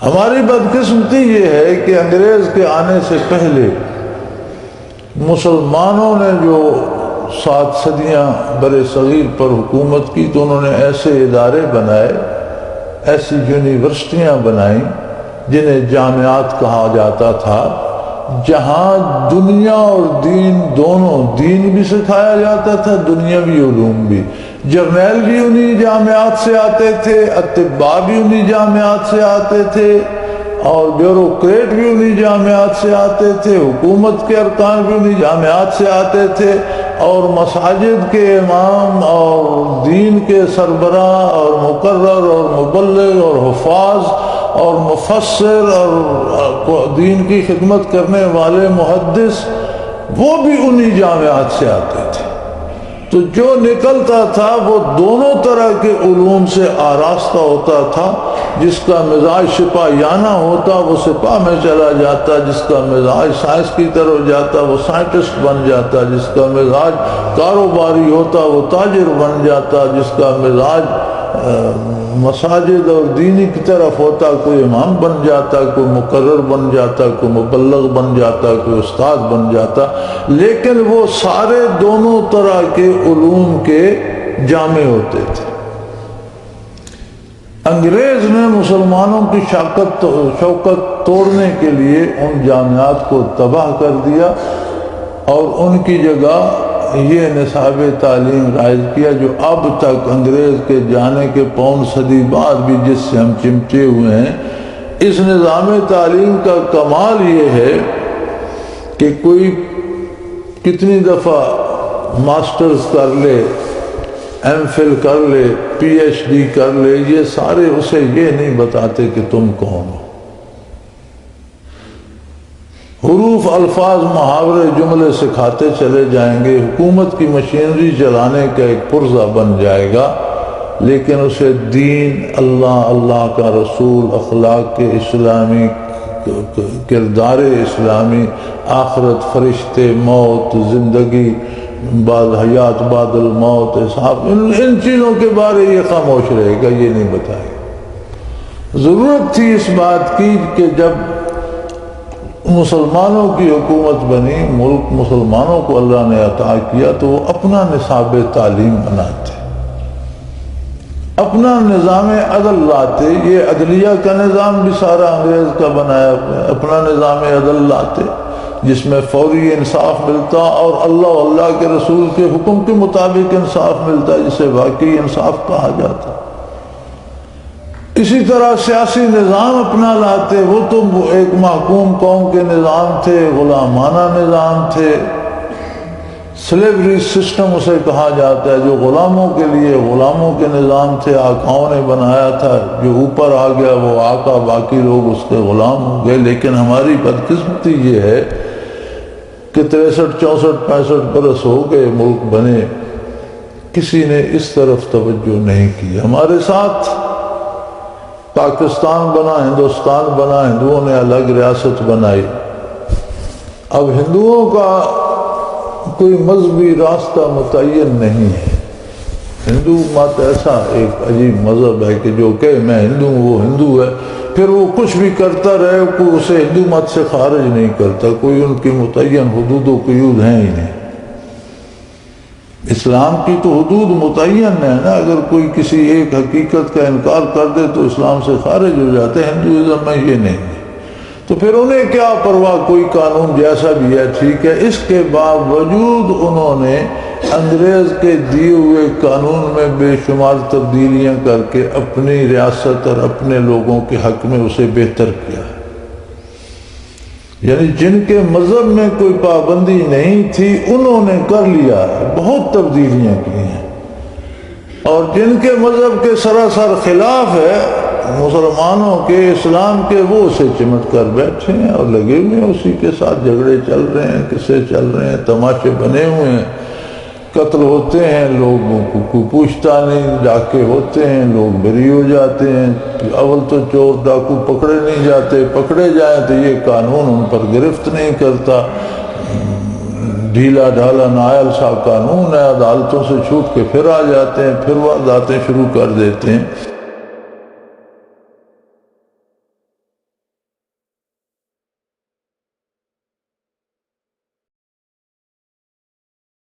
ہماری بدقسمتی یہ ہے کہ انگریز کے آنے سے پہلے مسلمانوں نے جو 7 صدیاں بر صغیر پر حکومت کی تو انہوں نے ایسے ادارے بنائے، ایسی یونیورسٹیاں بنائیں جنہیں جامعات کہا جاتا تھا، جہاں دنیا اور دین دونوں، دین بھی سکھایا جاتا تھا، دنیاوی علوم بھی۔ جرنیل بھی انہی جامعات سے آتے تھے، اطباء بھی انہی جامعات سے آتے تھے، اور بیوروکریٹ بھی انہی جامعات سے آتے تھے، حکومت کے ارکان بھی انہی جامعات سے آتے تھے، اور مساجد کے امام اور دین کے سربراہ اور مقرر اور مبلغ اور حفاظ اور مفسر اور دین کی خدمت کرنے والے محدث، وہ بھی انہی جامعات سے آتے تھے۔ تو جو نکلتا تھا وہ دونوں طرح کے علوم سے آراستہ ہوتا تھا۔ جس کا مزاج سپاہیانہ ہوتا وہ سپاہ میں چلا جاتا، جس کا مزاج سائنس کی طرف جاتا وہ سائنٹسٹ بن جاتا، جس کا مزاج کاروباری ہوتا وہ تاجر بن جاتا، جس کا مزاج مساجد اور دینی کی طرف ہوتا کوئی امام بن جاتا، کوئی مقرر بن جاتا، کوئی مبلغ بن جاتا، کوئی استاد بن جاتا، لیکن وہ سارے دونوں طرح کے علوم کے جامع ہوتے تھے۔ انگریز نے مسلمانوں کی شوکت توڑنے کے لیے ان جامعات کو تباہ کر دیا اور ان کی جگہ یہ نصاب تعلیم رائج کیا جو اب تک انگریز کے جانے کے 5 صدی بعد بھی جس سے ہم چمٹے ہوئے ہیں۔ اس نظام تعلیم کا کمال یہ ہے کہ کوئی کتنی دفعہ ماسٹرز کر لے، ایم فل کر لے، پی ایچ ڈی کر لے، یہ سارے اسے یہ نہیں بتاتے کہ تم کون ہو۔ حروف، الفاظ، محاورے، جملے سکھاتے چلے جائیں گے، حکومت کی مشینری چلانے کا ایک پرزہ بن جائے گا، لیکن اسے دین، اللہ، اللہ کا رسول، اخلاق کے اسلامی، کردار اسلامی، آخرت، فرشتے، موت، زندگی بعد حیات بعد الموت، حساب، ان چیزوں کے بارے یہ خاموش رہے گا، یہ نہیں بتائے گا۔ ضرورت تھی اس بات کی کہ جب مسلمانوں کی حکومت بنی، ملک مسلمانوں کو اللہ نے عطا کیا، تو وہ اپنا نصاب تعلیم بناتے، اپنا نظام عدل لاتے۔ یہ عدلیہ کا نظام بھی سارا انگریز کا بنایا، اپنا نظام عدل لاتے جس میں فوری انصاف ملتا اور اللہ اور اللہ کے رسول کے حکم کے مطابق انصاف ملتا، جسے واقعی انصاف کہا جاتا۔ اسی طرح سیاسی نظام اپنا لاتے، وہ تو ایک محکوم قوم کے نظام تھے، غلامانہ نظام تھے، سلیوری سسٹم اسے کہا جاتا ہے، جو غلاموں کے لیے غلاموں کے نظام تھے، آقاؤں نے بنایا تھا، جو اوپر آ گیا وہ آقا، باقی لوگ اس کے غلام ہو گئے۔ لیکن ہماری بدقسمتی یہ ہے کہ 63 64 65 برس ہو گئے ملک بنے، کسی نے اس طرف توجہ نہیں کی۔ ہمارے ساتھ پاکستان بنا، ہندوستان بنا، ہندوؤں نے الگ ریاست بنائی۔ اب ہندوؤں کا کوئی مذہبی راستہ متعین نہیں ہے۔ ہندو مت ایسا ایک عجیب مذہب ہے کہ جو کہ میں ہندو ہوں وہ ہندو ہے، پھر وہ کچھ بھی کرتا رہے، کوئی اسے ہندو مت سے خارج نہیں کرتا، کوئی ان کی متعین حدود و قیود ہیں ہی نہیں۔ اسلام کی تو حدود متعین ہے نا، اگر کوئی کسی ایک حقیقت کا انکار کر دے تو اسلام سے خارج ہو جاتے، ہندوازم میں یہ نہیں ہے۔ تو پھر انہیں کیا پرواہ، کوئی قانون جیسا بھی ہے ٹھیک ہے۔ اس کے باوجود انہوں نے انگریز کے دیے ہوئے قانون میں بے شمار تبدیلیاں کر کے اپنی ریاست اور اپنے لوگوں کے حق میں اسے بہتر کیا ہے۔ یعنی جن کے مذہب میں کوئی پابندی نہیں تھی انہوں نے کر لیا ہے، بہت تبدیلیاں کی ہیں، اور جن کے مذہب کے سراسر خلاف ہے مسلمانوں کے، اسلام کے، وہ اسے چمٹ کر بیٹھے ہیں اور لگے ہوئے ہیں، اسی کے ساتھ جھگڑے چل رہے ہیں، قصے چل رہے ہیں، تماشے بنے ہوئے ہیں، قتل ہوتے ہیں، لوگوں کو پوچھتا نہیں، ڈاکے ہوتے ہیں، لوگ بری ہو جاتے ہیں۔ اول تو چور ڈاکو پکڑے نہیں جاتے، پکڑے جائیں تو یہ قانون ان پر گرفت نہیں کرتا، ڈھیلا ڈھالا نائل سا قانون ہے، عدالتوں سے چھوٹ کے پھر آ جاتے ہیں، پھر وارداتیں شروع کر دیتے ہیں۔